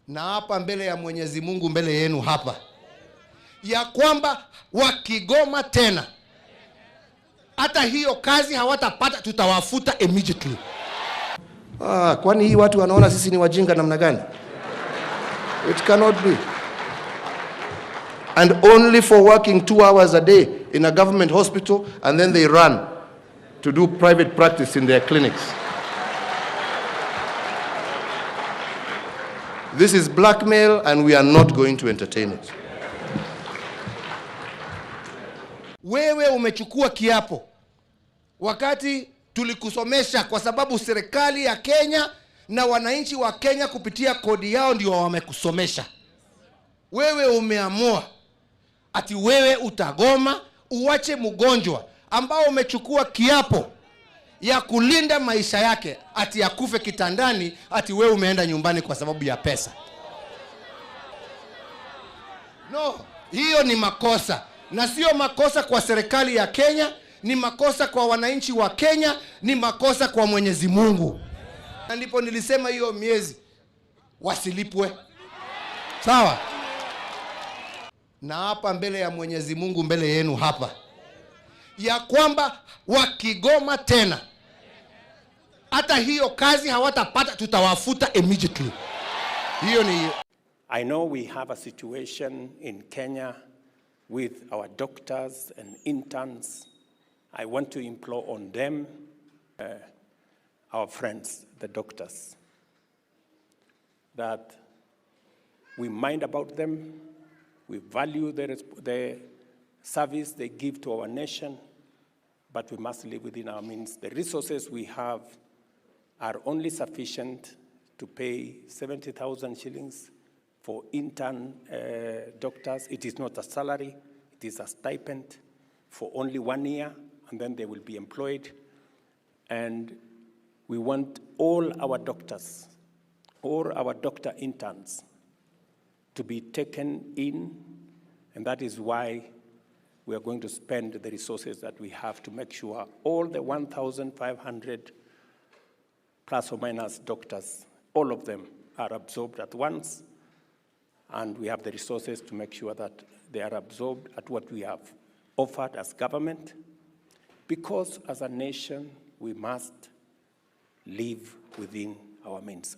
na hapa mbele ya Mwenyezi Mungu, mbele yenu hapa, ya kwamba wakigoma tena hata hiyo kazi hawatapata, tutawafuta immediately. Kwani hii watu wanaona sisi ni wajinga namna gani? It cannot be. And only for working 2 hours a day in a government hospital, and then they run to do private practice in their clinics. This is blackmail, and we are not going to entertain it. Wewe umechukua kiapo wakati tulikusomesha, kwa sababu serikali ya Kenya na wananchi wa Kenya kupitia kodi yao ndio wamekusomesha. Wewe umeamua ati wewe utagoma, uache mgonjwa ambao umechukua kiapo ya kulinda maisha yake ati akufe kitandani, ati wewe umeenda nyumbani kwa sababu ya pesa. No, hiyo ni makosa, na sio makosa kwa serikali ya Kenya, ni makosa kwa wananchi wa Kenya, ni makosa kwa Mwenyezi Mungu. Na ndipo nilisema hiyo miezi wasilipwe. Sawa? Na hapa mbele ya Mwenyezi Mungu, mbele yenu hapa, ya kwamba wakigoma tena hata hiyo kazi hawatapata, tutawafuta immediately. Hiyo ni I know we have a situation in Kenya with our doctors and interns. I want to implore on them, our friends, the doctors, that we mind about them, we value the service they give to our nation, but we must live within our means. The resources we have are only sufficient to pay 70,000 shillings for intern doctors. It is not a salary, it is a stipend for only 1 year, and then they will be employed. And we want all our doctors, all our doctor interns to be taken in, and that is why we are going to spend the resources that we have to make sure all the 1,500 plus or minus doctors, all of them are absorbed at once, and we have the resources to make sure that they are absorbed at what we have offered as government, because as a nation, we must live within our means.